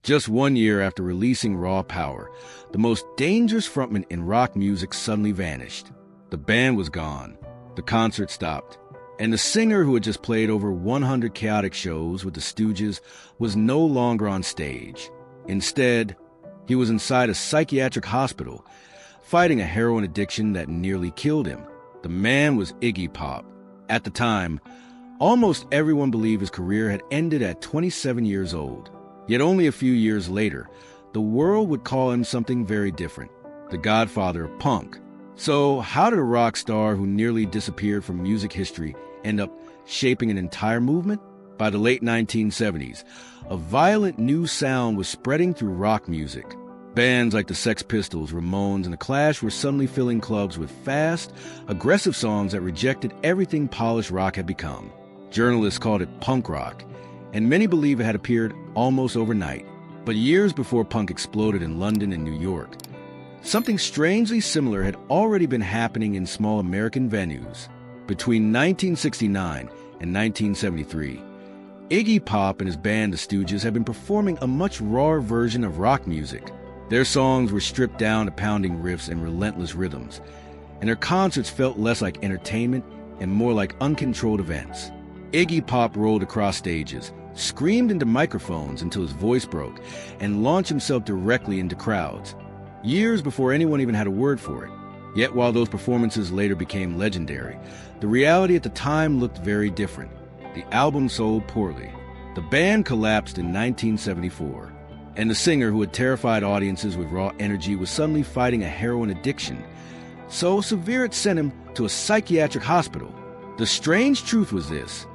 Just 1 year after releasing Raw Power, the most dangerous frontman in rock music suddenly vanished. The band was gone, the concert stopped, and the singer who had just played over 100 chaotic shows with the Stooges was no longer on stage. Instead, he was inside a psychiatric hospital, fighting a heroin addiction that nearly killed him. The man was Iggy Pop. At the time, almost everyone believed his career had ended at 27 years old. Yet only a few years later, the world would call him something very different, the Godfather of Punk. So how did a rock star who nearly disappeared from music history end up shaping an entire movement? By the late 1970s, a violent new sound was spreading through rock music. Bands like the Sex Pistols, Ramones, and The Clash were suddenly filling clubs with fast, aggressive songs that rejected everything polished rock had become. Journalists called it punk rock, and many believe it had appeared almost overnight. But years before punk exploded in London and New York, something strangely similar had already been happening in small American venues. Between 1969 and 1973, Iggy Pop and his band the Stooges had been performing a much rawer version of rock music. Their songs were stripped down to pounding riffs and relentless rhythms, and their concerts felt less like entertainment and more like uncontrolled events. Iggy Pop rolled across stages, screamed into microphones until his voice broke, and launched himself directly into crowds, years before anyone even had a word for it. Yet while those performances later became legendary, the reality at the time looked very different. The album sold poorly. The band collapsed in 1974, and the singer who had terrified audiences with raw energy was suddenly fighting a heroin addiction, so severe it sent him to a psychiatric hospital. The strange truth was this: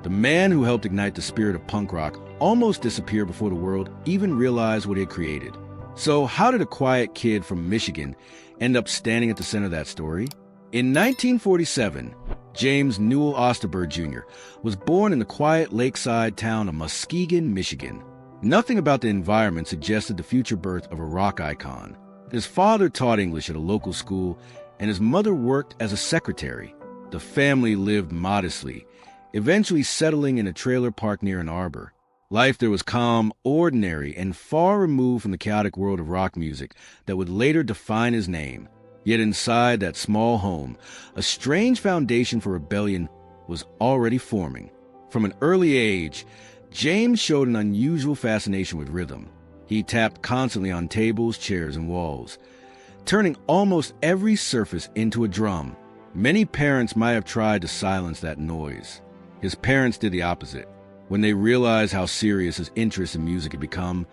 the man who helped ignite the spirit of punk rock almost disappeared before the world even realized what he had created. So how did a quiet kid from Michigan end up standing at the center of that story? In 1947, James Newell Osterberg Jr. was born in the quiet lakeside town of Muskegon, Michigan. Nothing about the environment suggested the future birth of a rock icon. His father taught English at a local school, and his mother worked as a secretary. The family lived modestly, eventually settling in a trailer park near Ann Arbor. Life there was calm, ordinary, and far removed from the chaotic world of rock music that would later define his name. Yet inside that small home, a strange foundation for rebellion was already forming. From an early age, James showed an unusual fascination with rhythm. He tapped constantly on tables, chairs, and walls, turning almost every surface into a drum. Many parents might have tried to silence that noise. His parents did the opposite. When they realized how serious his interest in music had become,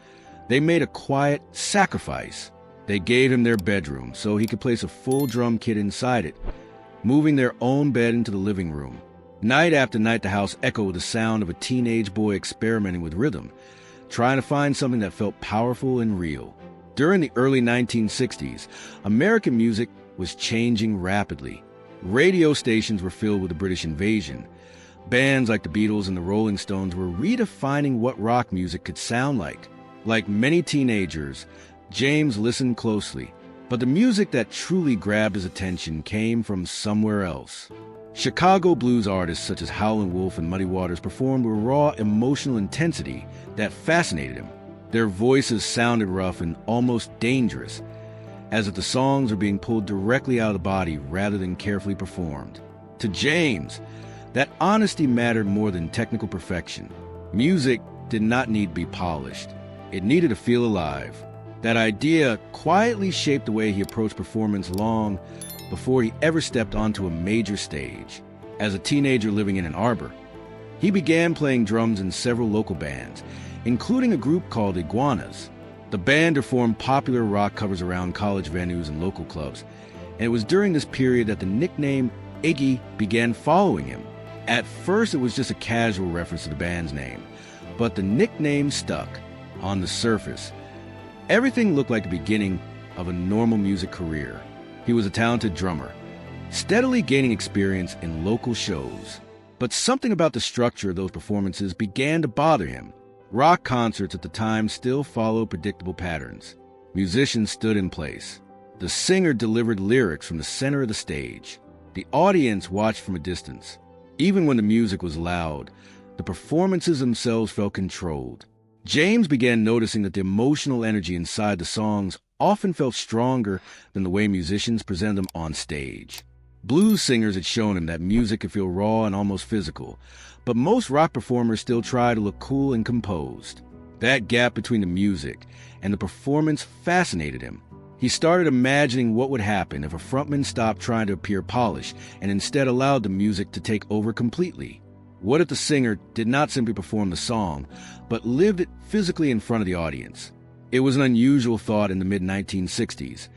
they made a quiet sacrifice. They gave him their bedroom so he could place a full drum kit inside it, moving their own bed into the living room. Night after night, the house echoed with the sound of a teenage boy experimenting with rhythm, trying to find something that felt powerful and real. During the early 1960s, American music was changing rapidly. Radio stations were filled with the British invasion. Bands like the Beatles and the Rolling Stones were redefining what rock music could sound like. Like many teenagers, James listened closely, but the music that truly grabbed his attention came from somewhere else. Chicago blues artists such as Howlin' Wolf and Muddy Waters performed with raw emotional intensity that fascinated him. Their voices sounded rough and almost dangerous, as if the songs were being pulled directly out of the body rather than carefully performed. To James, that honesty mattered more than technical perfection. Music did not need to be polished. It needed to feel alive. That idea quietly shaped the way he approached performance long before he ever stepped onto a major stage. As a teenager living in Ann Arbor, he began playing drums in several local bands, including a group called Iguanas. The band performed popular rock covers around college venues and local clubs, and it was during this period that the nickname Iggy began following him. At first, it was just a casual reference to the band's name, but the nickname stuck. On the surface, everything looked like the beginning of a normal music career. He was a talented drummer, steadily gaining experience in local shows. But something about the structure of those performances began to bother him. Rock concerts at the time still followed predictable patterns. Musicians stood in place. The singer delivered lyrics from the center of the stage. The audience watched from a distance. Even when the music was loud, the performances themselves felt controlled. James began noticing that the emotional energy inside the songs often felt stronger than the way musicians presented them on stage. Blues singers had shown him that music could feel raw and almost physical, but most rock performers still try to look cool and composed. That gap between the music and the performance fascinated him. He started imagining what would happen if a frontman stopped trying to appear polished and instead allowed the music to take over completely. What if the singer did not simply perform the song, but lived it physically in front of the audience? It was an unusual thought in the mid-1960s,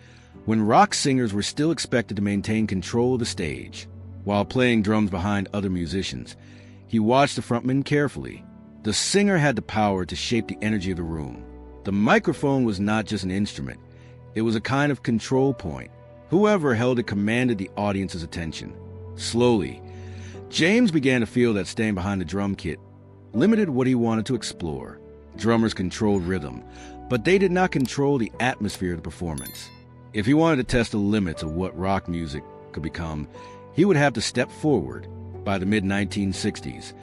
when rock singers were still expected to maintain control of the stage. While playing drums behind other musicians, he watched the frontman carefully. The singer had the power to shape the energy of the room. The microphone was not just an instrument. It was a kind of control point. Whoever held it commanded the audience's attention. Slowly, James began to feel that staying behind the drum kit limited what he wanted to explore. Drummers controlled rhythm, but they did not control the atmosphere of the performance. If he wanted to test the limits of what rock music could become, he would have to step forward. By the mid-1960s,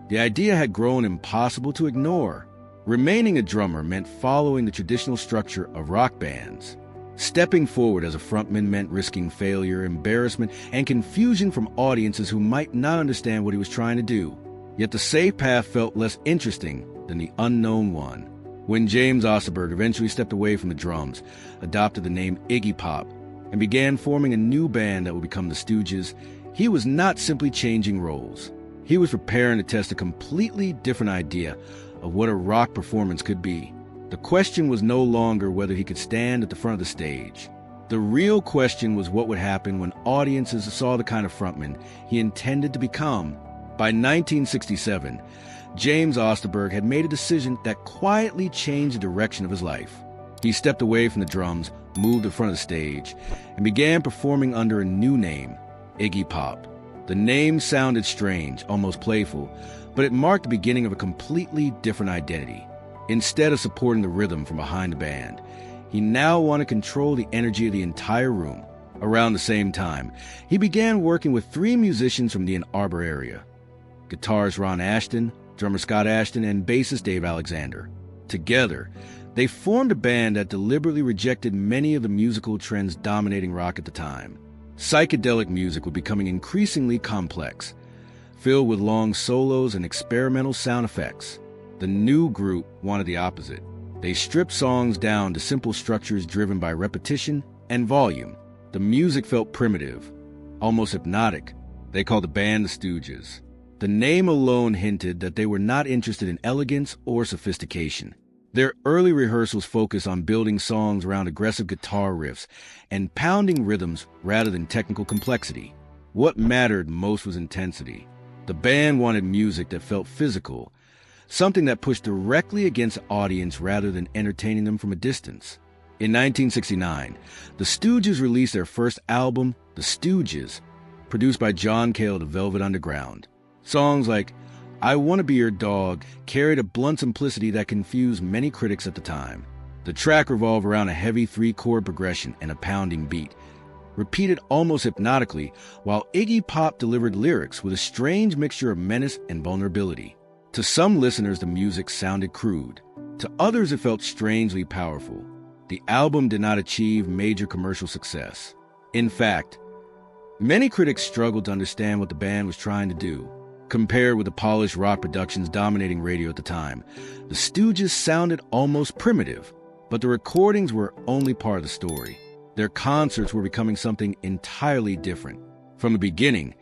the idea had grown impossible to ignore. Remaining a drummer meant following the traditional structure of rock bands. Stepping forward as a frontman meant risking failure, embarrassment, and confusion from audiences who might not understand what he was trying to do. Yet the safe path felt less interesting than the unknown one. When James Osterberg eventually stepped away from the drums, adopted the name Iggy Pop, and began forming a new band that would become the Stooges, he was not simply changing roles. He was preparing to test a completely different idea of what a rock performance could be. The question was no longer whether he could stand at the front of the stage. The real question was what would happen when audiences saw the kind of frontman he intended to become. By 1967, James Osterberg had made a decision that quietly changed the direction of his life. He stepped away from the drums, moved to the front of the stage, and began performing under a new name, Iggy Pop. The name sounded strange, almost playful, but it marked the beginning of a completely different identity. Instead of supporting the rhythm from behind the band, he now wanted to control the energy of the entire room. Around the same time, he began working with 3 musicians from the Ann Arbor area: guitarist Ron Ashton, drummer Scott Ashton, and bassist Dave Alexander. Together, they formed a band that deliberately rejected many of the musical trends dominating rock at the time. Psychedelic music was becoming increasingly complex, filled with long solos and experimental sound effects. The new group wanted the opposite. They stripped songs down to simple structures driven by repetition and volume. The music felt primitive, almost hypnotic. They called the band the Stooges. The name alone hinted that they were not interested in elegance or sophistication. Their early rehearsals focused on building songs around aggressive guitar riffs and pounding rhythms rather than technical complexity. What mattered most was intensity. The band wanted music that felt physical, something that pushed directly against the audience rather than entertaining them from a distance. In 1969, the Stooges released their first album, The Stooges, produced by John Cale of the Velvet Underground. Songs like I Want to Be Your Dog carried a blunt simplicity that confused many critics at the time. The track revolved around a heavy 3-chord progression and a pounding beat, repeated almost hypnotically, while Iggy Pop delivered lyrics with a strange mixture of menace and vulnerability. To some listeners, the music sounded crude. To others, it felt strangely powerful. The album did not achieve major commercial success. In fact, many critics struggled to understand what the band was trying to do. Compared with the polished rock productions dominating radio at the time, the Stooges sounded almost primitive, but the recordings were only part of the story. Their concerts were becoming something entirely different. From the beginning,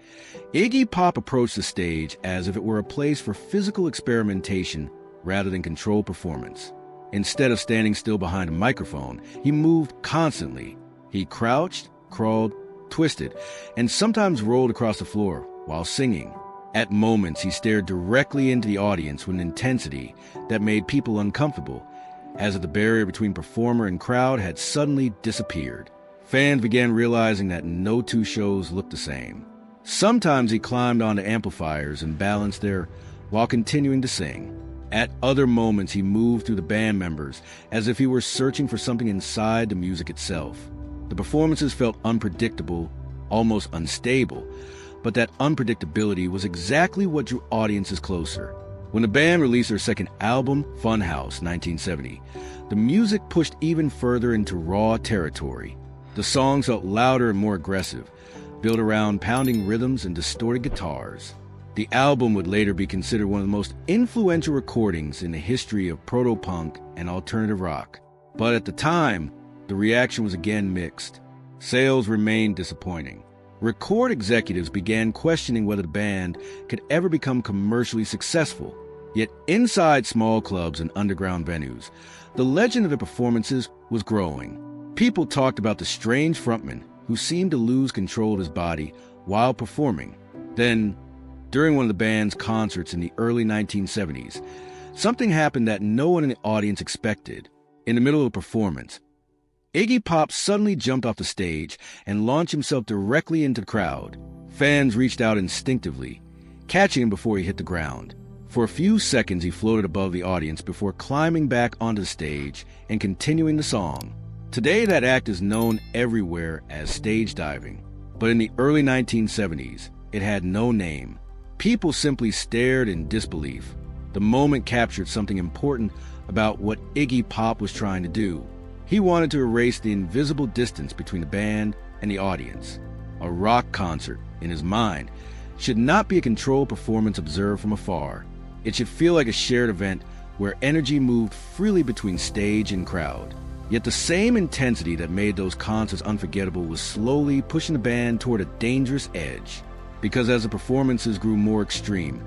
Iggy Pop approached the stage as if it were a place for physical experimentation rather than controlled performance. Instead of standing still behind a microphone, he moved constantly. He crouched, crawled, twisted, and sometimes rolled across the floor while singing. At moments, he stared directly into the audience with an intensity that made people uncomfortable, as if the barrier between performer and crowd had suddenly disappeared. Fans began realizing that no 2 shows looked the same. Sometimes he climbed onto amplifiers and balanced there while continuing to sing. At other moments, he moved through the band members as if he were searching for something inside the music itself. The performances felt unpredictable, almost unstable, but that unpredictability was exactly what drew audiences closer. When the band released their second album, Funhouse, 1970, the music pushed even further into raw territory. The songs felt louder and more aggressive, built around pounding rhythms and distorted guitars. The album would later be considered one of the most influential recordings in the history of proto-punk and alternative rock. But at the time, the reaction was again mixed. Sales remained disappointing. Record executives began questioning whether the band could ever become commercially successful. Yet inside small clubs and underground venues, the legend of their performances was growing. People talked about the strange frontman who seemed to lose control of his body while performing. Then, during one of the band's concerts in the early 1970s, something happened that no one in the audience expected. In the middle of a performance, Iggy Pop suddenly jumped off the stage and launched himself directly into the crowd. Fans reached out instinctively, catching him before he hit the ground. For a few seconds, he floated above the audience before climbing back onto the stage and continuing the song. Today, that act is known everywhere as stage diving. But in the early 1970s, it had no name. People simply stared in disbelief. The moment captured something important about what Iggy Pop was trying to do. He wanted to erase the invisible distance between the band and the audience. A rock concert, in his mind, should not be a controlled performance observed from afar. It should feel like a shared event where energy moved freely between stage and crowd. Yet the same intensity that made those concerts unforgettable was slowly pushing the band toward a dangerous edge. Because as the performances grew more extreme,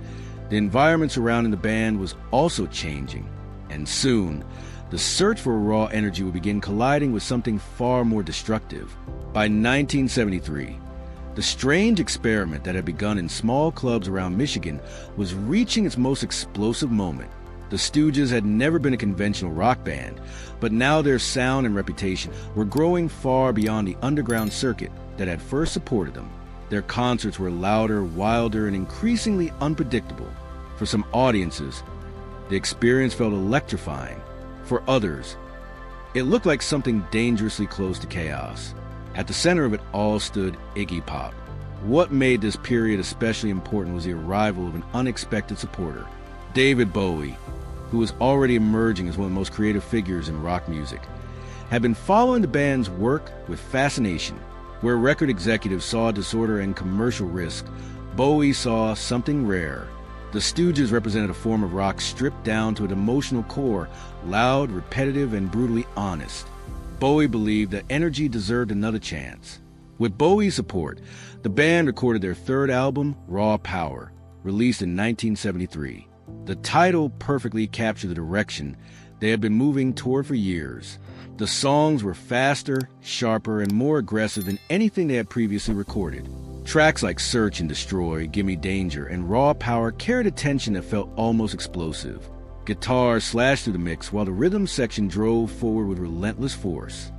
the environment surrounding the band was also changing. And soon, the search for raw energy would begin colliding with something far more destructive. By 1973, the strange experiment that had begun in small clubs around Michigan was reaching its most explosive moment. The Stooges had never been a conventional rock band, but now their sound and reputation were growing far beyond the underground circuit that had first supported them. Their concerts were louder, wilder, and increasingly unpredictable. For some audiences, the experience felt electrifying. For others, it looked like something dangerously close to chaos. At the center of it all stood Iggy Pop. What made this period especially important was the arrival of an unexpected supporter, David Bowie, who was already emerging as one of the most creative figures in rock music, had been following the band's work with fascination. Where record executives saw disorder and commercial risk, Bowie saw something rare. The Stooges represented a form of rock stripped down to an emotional core, loud, repetitive, and brutally honest. Bowie believed that energy deserved another chance. With Bowie's support, the band recorded their third album, Raw Power, released in 1973. The title perfectly captured the direction they had been moving toward for years. The songs were faster, sharper, and more aggressive than anything they had previously recorded. Tracks like Search and Destroy, Gimme Danger, and Raw Power carried a tension that felt almost explosive. Guitars slashed through the mix while the rhythm section drove forward with relentless force.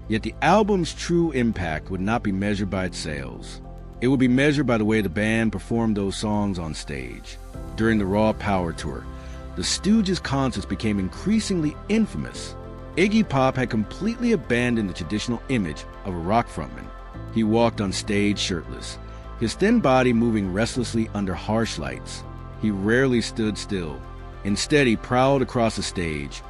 Yet the album's true impact would not be measured by its sales. It would be measured by the way the band performed those songs on stage. During the Raw Power tour, the Stooges' concerts became increasingly infamous. Iggy Pop had completely abandoned the traditional image of a rock frontman. He walked on stage shirtless, his thin body moving restlessly under harsh lights. He rarely stood still. Instead, he prowled across the stage,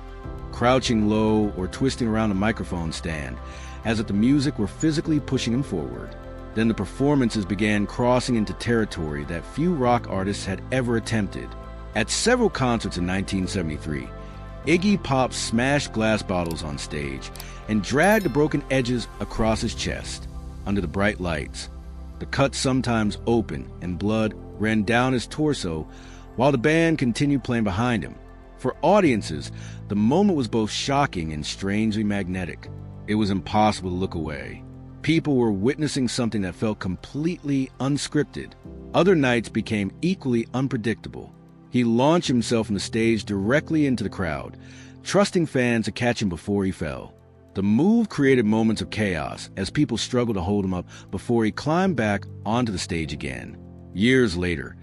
crouching low or twisting around a microphone stand, as if the music were physically pushing him forward. Then the performances began crossing into territory that few rock artists had ever attempted. At several concerts in 1973, Iggy Pop smashed glass bottles on stage and dragged the broken edges across his chest. Under the bright lights, the cuts sometimes opened and blood ran down his torso while the band continued playing behind him. For audiences, the moment was both shocking and strangely magnetic. It was impossible to look away. People were witnessing something that felt completely unscripted. Other nights became equally unpredictable. He launched himself from the stage directly into the crowd, trusting fans to catch him before he fell. The move created moments of chaos as people struggled to hold him up before he climbed back onto the stage again. Years later,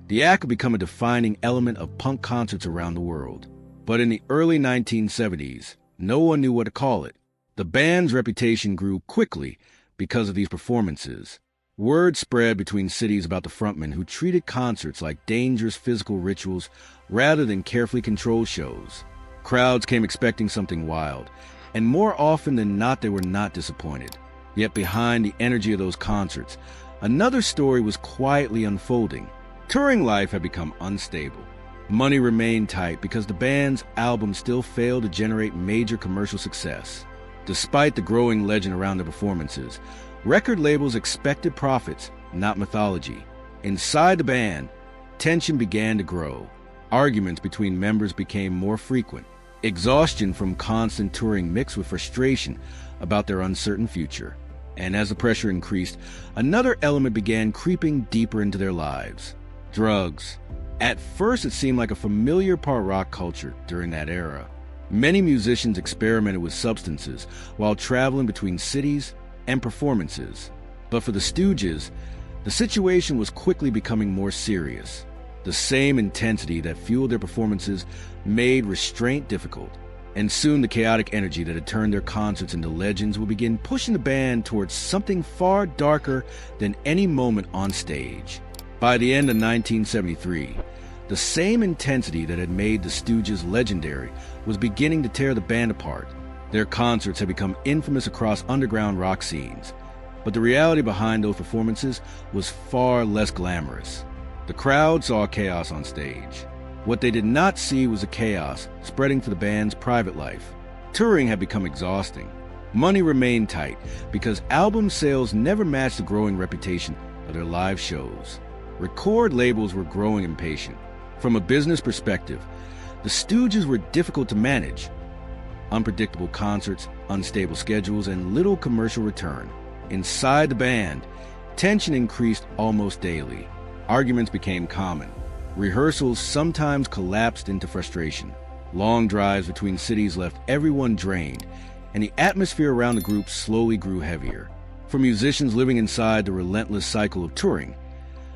the act would become a defining element of punk concerts around the world. But in the early 1970s, no one knew what to call it. The band's reputation grew quickly because of these performances. Word spread between cities about the frontmen who treated concerts like dangerous physical rituals rather than carefully controlled shows. Crowds came expecting something wild, and more often than not they were not disappointed. Yet behind the energy of those concerts, another story was quietly unfolding. Touring life had become unstable. Money remained tight because the band's albums still failed to generate major commercial success. Despite the growing legend around the performances, record labels expected profits, not mythology. Inside the band, tension began to grow. Arguments between members became more frequent. Exhaustion from constant touring mixed with frustration about their uncertain future. And as the pressure increased, another element began creeping deeper into their lives: drugs. At first, it seemed like a familiar part of rock culture during that era. Many musicians experimented with substances while traveling between cities and performances. But for the Stooges, the situation was quickly becoming more serious. The same intensity that fueled their performances made restraint difficult, and soon the chaotic energy that had turned their concerts into legends would begin pushing the band towards something far darker than any moment on stage. By the end of 1973, the same intensity that had made the Stooges legendary was beginning to tear the band apart. Their concerts had become infamous across underground rock scenes, but the reality behind those performances was far less glamorous. The crowd saw chaos on stage. What they did not see was the chaos spreading to the band's private life. Touring had become exhausting. Money remained tight because album sales never matched the growing reputation of their live shows. Record labels were growing impatient. From a business perspective, the Stooges were difficult to manage. Unpredictable concerts, unstable schedules, and little commercial return. Inside the band, tension increased almost daily. Arguments became common. Rehearsals sometimes collapsed into frustration. Long drives between cities left everyone drained, and the atmosphere around the group slowly grew heavier. For musicians living inside the relentless cycle of touring,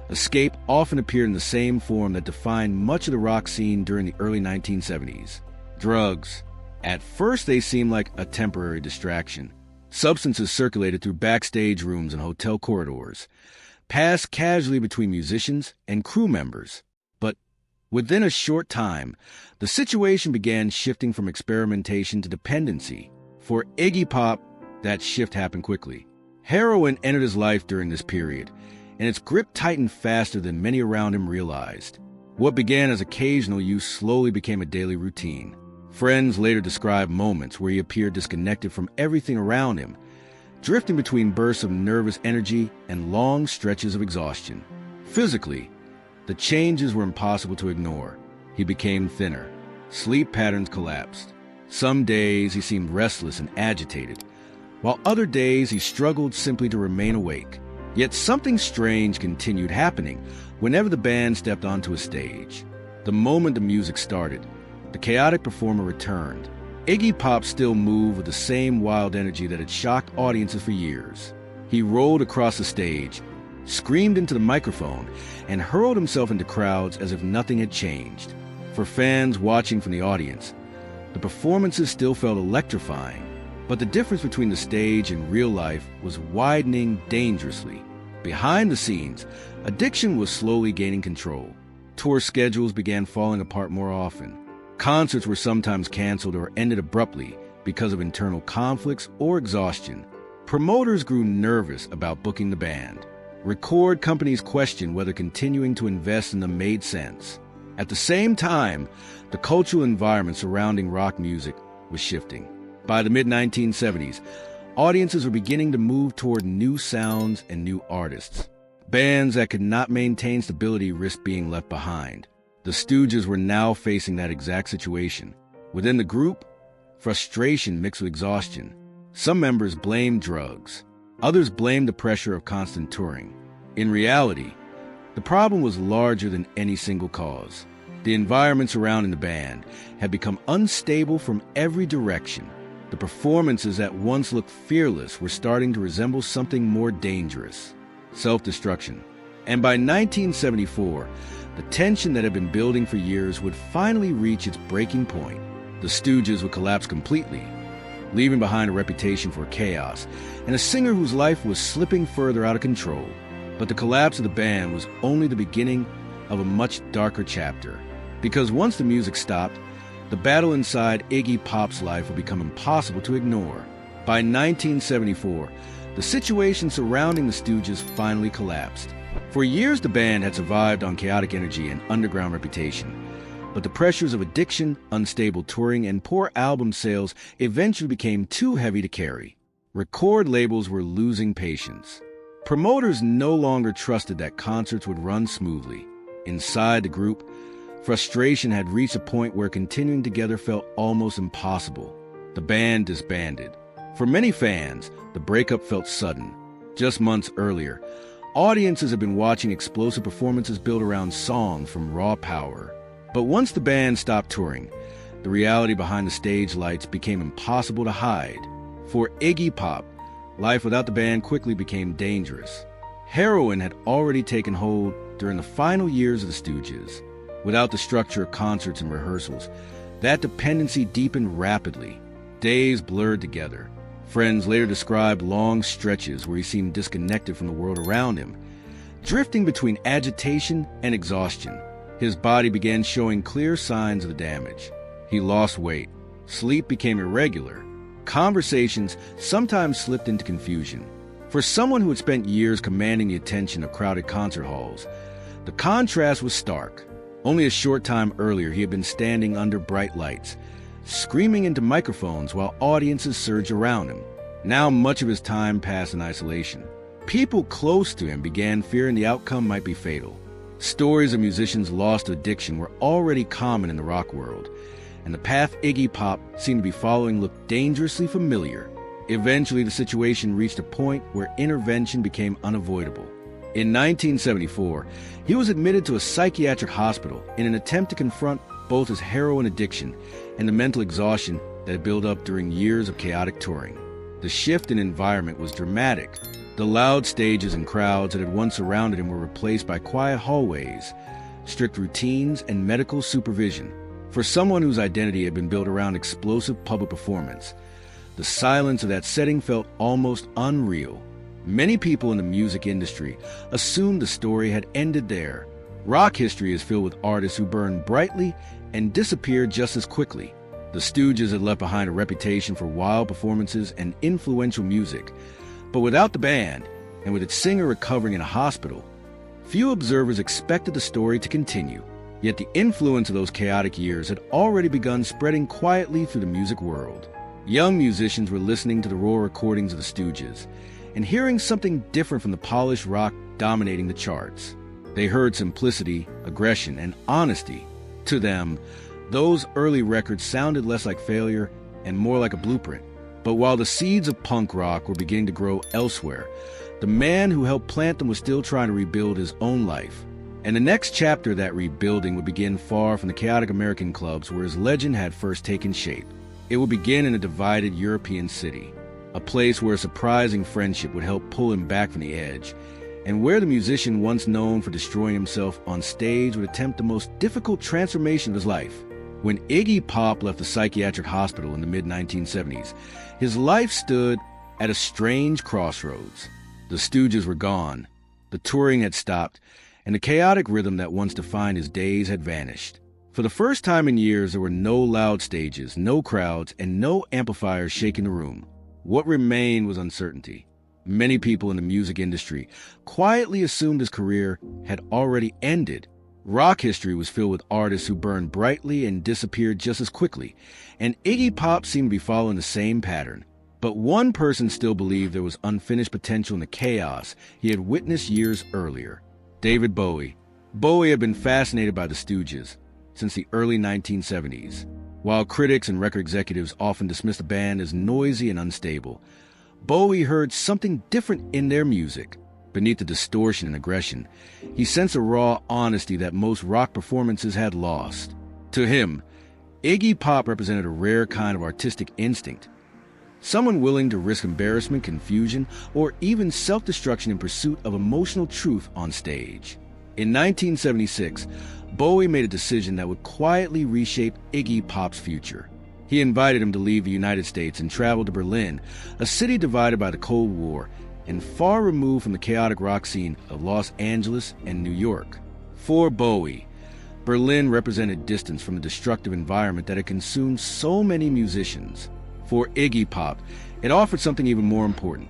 escape often appeared in the same form that defined much of the rock scene during the early 1970s: drugs. At first, they seemed like a temporary distraction. Substances circulated through backstage rooms and hotel corridors, passed casually between musicians and crew members. But within a short time, the situation began shifting from experimentation to dependency. For Iggy Pop, that shift happened quickly. Heroin entered his life during this period, and its grip tightened faster than many around him realized. What began as occasional use slowly became a daily routine. Friends later described moments where he appeared disconnected from everything around him, drifting between bursts of nervous energy and long stretches of exhaustion. Physically, the changes were impossible to ignore. He became thinner. Sleep patterns collapsed. Some days he seemed restless and agitated, while other days he struggled simply to remain awake. Yet something strange continued happening whenever the band stepped onto a stage. The moment the music started, the chaotic performer returned. Iggy Pop still moved with the same wild energy that had shocked audiences for years. He rolled across the stage, screamed into the microphone, and hurled himself into crowds as if nothing had changed. For fans watching from the audience, the performances still felt electrifying, but the difference between the stage and real life was widening dangerously. Behind the scenes, addiction was slowly gaining control. Tour schedules began falling apart more often. Concerts were sometimes canceled or ended abruptly because of internal conflicts or exhaustion. Promoters grew nervous about booking the band. Record companies questioned whether continuing to invest in them made sense. At the same time, the cultural environment surrounding rock music was shifting. By the mid-1970s, audiences were beginning to move toward new sounds and new artists. Bands that could not maintain stability risked being left behind. The Stooges were now facing that exact situation. Within the group, frustration mixed with exhaustion. Some members blamed drugs. Others blamed the pressure of constant touring. In reality, the problem was larger than any single cause. The environment surrounding the band had become unstable from every direction. The performances that once looked fearless were starting to resemble something more dangerous: self-destruction. And by 1974, the tension that had been building for years would finally reach its breaking point. The Stooges would collapse completely, leaving behind a reputation for chaos and a singer whose life was slipping further out of control. But the collapse of the band was only the beginning of a much darker chapter. Because once the music stopped, the battle inside Iggy Pop's life would become impossible to ignore. By 1974, the situation surrounding the Stooges finally collapsed. For years, the band had survived on chaotic energy and underground reputation. But the pressures of addiction, unstable touring, and poor album sales eventually became too heavy to carry. Record labels were losing patience. Promoters no longer trusted that concerts would run smoothly. Inside the group, frustration had reached a point where continuing together felt almost impossible. The band disbanded. For many fans, the breakup felt sudden. Just months earlier, audiences had been watching explosive performances built around songs from raw power. But once the band stopped touring, the reality behind the stage lights became impossible to hide. For Iggy Pop, life without the band quickly became dangerous. Heroin had already taken hold during the final years of the Stooges. Without the structure of concerts and rehearsals, that dependency deepened rapidly. Days blurred together. Friends later described long stretches where he seemed disconnected from the world around him, drifting between agitation and exhaustion. His body began showing clear signs of the damage. He lost weight. Sleep became irregular. Conversations sometimes slipped into confusion. For someone who had spent years commanding the attention of crowded concert halls, the contrast was stark. Only a short time earlier, he had been standing under bright lights, screaming into microphones while audiences surged around him. Now much of his time passed in isolation. People close to him began fearing the outcome might be fatal. Stories of musicians lost to addiction were already common in the rock world, and the path Iggy Pop seemed to be following looked dangerously familiar. Eventually, the situation reached a point where intervention became unavoidable. In 1974, he was admitted to a psychiatric hospital in an attempt to confront both his heroin addiction and the mental exhaustion that had built up during years of chaotic touring. The shift in environment was dramatic. The loud stages and crowds that had once surrounded him were replaced by quiet hallways, strict routines, and medical supervision. For someone whose identity had been built around explosive public performance, the silence of that setting felt almost unreal. Many people in the music industry assumed the story had ended there. Rock history is filled with artists who burned brightly and disappeared just as quickly. The Stooges had left behind a reputation for wild performances and influential music. But without the band, and with its singer recovering in a hospital, few observers expected the story to continue. Yet the influence of those chaotic years had already begun spreading quietly through the music world. Young musicians were listening to the raw recordings of the Stooges and hearing something different from the polished rock dominating the charts. They heard simplicity, aggression, and honesty. To them, those early records sounded less like failure and more like a blueprint. But while the seeds of punk rock were beginning to grow elsewhere, the man who helped plant them was still trying to rebuild his own life. And the next chapter of that rebuilding would begin far from the chaotic American clubs where his legend had first taken shape. It would begin in a divided European city, a place where a surprising friendship would help pull him back from the edge, and where the musician once known for destroying himself on stage would attempt the most difficult transformation of his life. When Iggy Pop left the psychiatric hospital in the mid-1970s, his life stood at a strange crossroads. The Stooges were gone, the touring had stopped, and the chaotic rhythm that once defined his days had vanished. For the first time in years, there were no loud stages, no crowds, and no amplifiers shaking the room. What remained was uncertainty. Many people in the music industry quietly assumed his career had already ended. Rock history was filled with artists who burned brightly and disappeared just as quickly, and Iggy Pop seemed to be following the same pattern. But one person still believed there was unfinished potential in the chaos he had witnessed years earlier: David Bowie. Bowie had been fascinated by the Stooges since the early 1970s. While critics and record executives often dismissed the band as noisy and unstable, Bowie heard something different in their music. Beneath the distortion and aggression, he sensed a raw honesty that most rock performances had lost. To him, Iggy Pop represented a rare kind of artistic instinct, someone willing to risk embarrassment, confusion, or even self-destruction in pursuit of emotional truth on stage. In 1976, Bowie made a decision that would quietly reshape Iggy Pop's future. He invited him to leave the United States and travel to Berlin, a city divided by the Cold War and far removed from the chaotic rock scene of Los Angeles and New York. For Bowie, Berlin represented distance from the destructive environment that had consumed so many musicians. For Iggy Pop, it offered something even more important: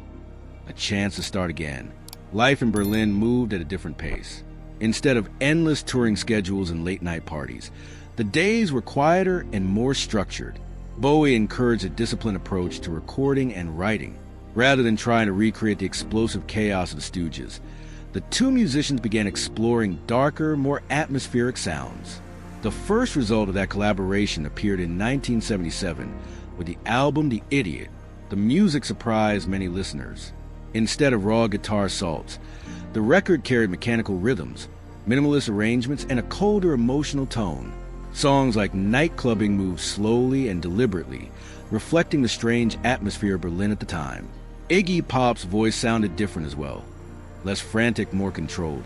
a chance to start again. Life in Berlin moved at a different pace. Instead of endless touring schedules and late-night parties, the days were quieter and more structured. Bowie encouraged a disciplined approach to recording and writing. Rather than trying to recreate the explosive chaos of the Stooges, the two musicians began exploring darker, more atmospheric sounds. The first result of that collaboration appeared in 1977 with the album The Idiot. The music surprised many listeners. Instead of raw guitar assaults, the record carried mechanical rhythms, minimalist arrangements, and a colder emotional tone. Songs like Nightclubbing moved slowly and deliberately, reflecting the strange atmosphere of Berlin at the time. Iggy Pop's voice sounded different as well, less frantic, more controlled,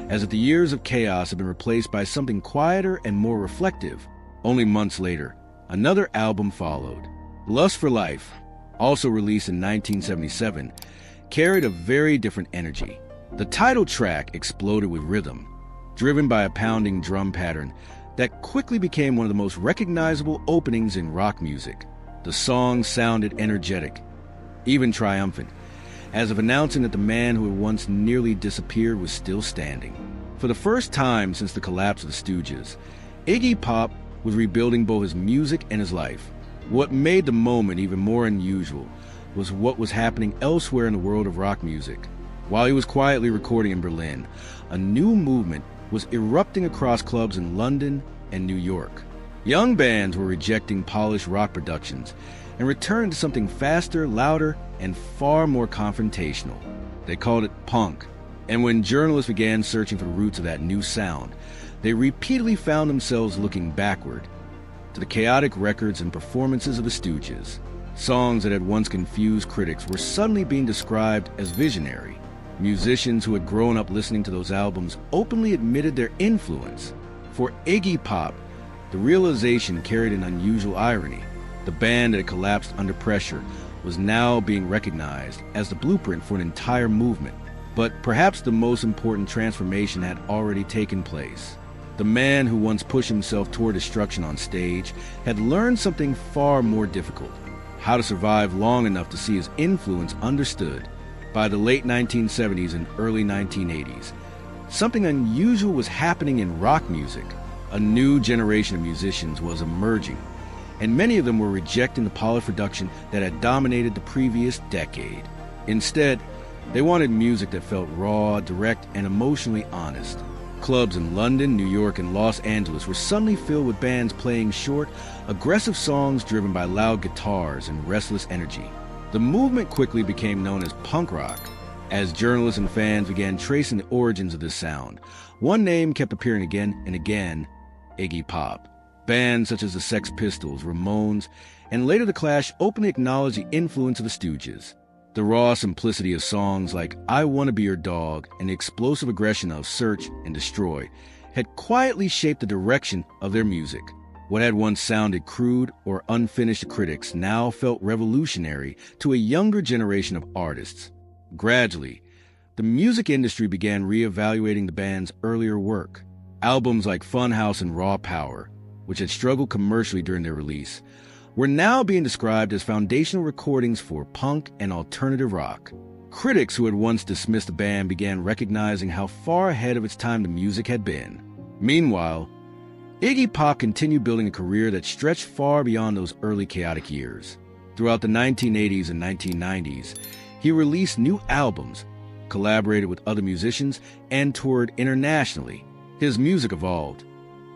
as if the years of chaos had been replaced by something quieter and more reflective. Only months later, another album followed. Lust for Life, also released in 1977, carried a very different energy. The title track exploded with rhythm, driven by a pounding drum pattern that quickly became one of the most recognizable openings in rock music. The song sounded energetic, even triumphant, as if announcing that the man who had once nearly disappeared was still standing. For the first time since the collapse of the Stooges, Iggy Pop was rebuilding both his music and his life. What made the moment even more unusual was what was happening elsewhere in the world of rock music. While he was quietly recording in Berlin, a new movement was erupting across clubs in London and New York. Young bands were rejecting polished rock productions and returning to something faster, louder, and far more confrontational. They called it punk, and when journalists began searching for the roots of that new sound, they repeatedly found themselves looking backward to the chaotic records and performances of the Stooges. Songs that had once confused critics were suddenly being described as visionary. Musicians who had grown up listening to those albums openly admitted their influence. For Iggy Pop, the realization carried an unusual irony. The band that had collapsed under pressure was now being recognized as the blueprint for an entire movement. But perhaps the most important transformation had already taken place. The man who once pushed himself toward destruction on stage had learned something far more difficult: how to survive long enough to see his influence understood. By the late 1970s and early 1980s, something unusual was happening in rock music. A new generation of musicians was emerging, and many of them were rejecting the polished production that had dominated the previous decade. Instead, they wanted music that felt raw, direct, and emotionally honest. Clubs in London, New York, and Los Angeles were suddenly filled with bands playing short, aggressive songs driven by loud guitars and restless energy. The movement quickly became known as punk rock. As journalists and fans began tracing the origins of this sound, one name kept appearing again and again: Iggy Pop. Bands such as the Sex Pistols, Ramones, and later the Clash openly acknowledged the influence of the Stooges. The raw simplicity of songs like I Wanna Be Your Dog and the explosive aggression of Search and Destroy had quietly shaped the direction of their music. What had once sounded crude or unfinished to critics now felt revolutionary to a younger generation of artists. Gradually, the music industry began re-evaluating the band's earlier work. Albums like Funhouse and Raw Power, which had struggled commercially during their release, were now being described as foundational recordings for punk and alternative rock. Critics who had once dismissed the band began recognizing how far ahead of its time the music had been. Meanwhile, Iggy Pop continued building a career that stretched far beyond those early chaotic years. Throughout the 1980s and 1990s, he released new albums, collaborated with other musicians, and toured internationally. His music evolved,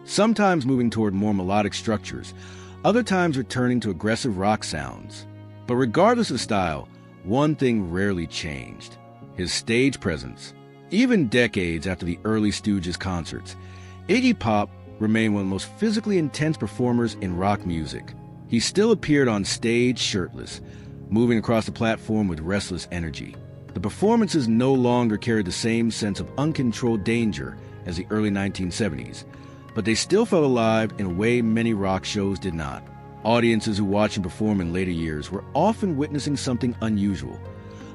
sometimes moving toward more melodic structures, other times returning to aggressive rock sounds. But regardless of style, one thing rarely changed: his stage presence. Even decades after the early Stooges concerts, Iggy Pop remained one of the most physically intense performers in rock music. He still appeared on stage shirtless, moving across the platform with restless energy. The performances no longer carried the same sense of uncontrolled danger as the early 1970s, but they still felt alive in a way many rock shows did not. Audiences who watched him perform in later years were often witnessing something unusual: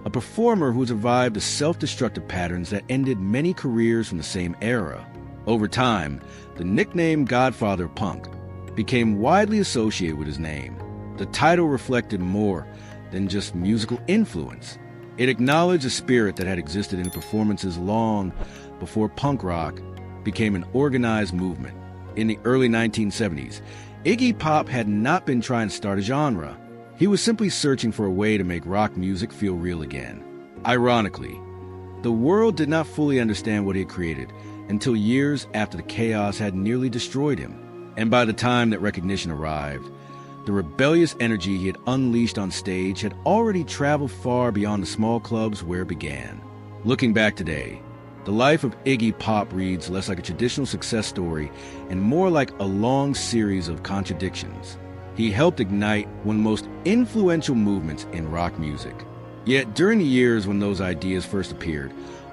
a performer who survived the self-destructive patterns that ended many careers from the same era. Over time, the nickname Godfather of Punk became widely associated with his name. The title reflected more than just musical influence. It acknowledged a spirit that had existed in performances long before punk rock became an organized movement. In the early 1970s, Iggy Pop had not been trying to start a genre. He was simply searching for a way to make rock music feel real again. Ironically, the world did not fully understand what he had created until years after the chaos had nearly destroyed him. And by the time that recognition arrived, the rebellious energy he had unleashed on stage had already traveled far beyond the small clubs where it began. Looking back today, the life of Iggy Pop reads less like a traditional success story and more like a long series of contradictions. He helped ignite one of the most influential movements in rock music. Yet during the years when those ideas first appeared,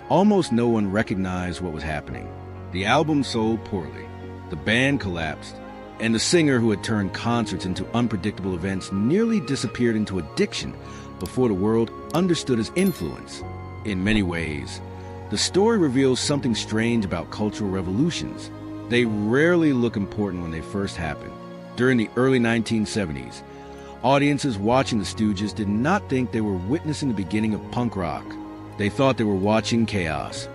almost no one recognized what was happening. The album sold poorly, the band collapsed, and the singer who had turned concerts into unpredictable events nearly disappeared into addiction before the world understood his influence. In many ways, the story reveals something strange about cultural revolutions. They rarely look important when they first happen. During the early 1970s, audiences watching the Stooges did not think they were witnessing the beginning of punk rock. They thought they were watching chaos.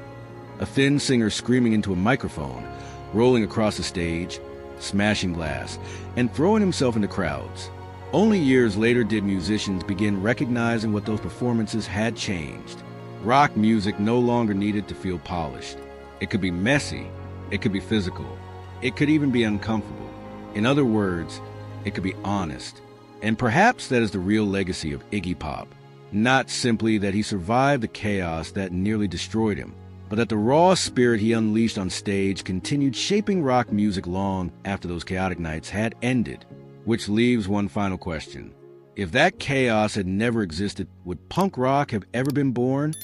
A thin singer screaming into a microphone, rolling across the stage, smashing glass, and throwing himself into crowds. Only years later did musicians begin recognizing what those performances had changed. Rock music no longer needed to feel polished. It could be messy, it could be physical, it could even be uncomfortable. In other words, it could be honest. And perhaps that is the real legacy of Iggy Pop. Not simply that he survived the chaos that nearly destroyed him, but that the raw spirit he unleashed on stage continued shaping rock music long after those chaotic nights had ended. Which leaves one final question. If that chaos had never existed, would punk rock have ever been born?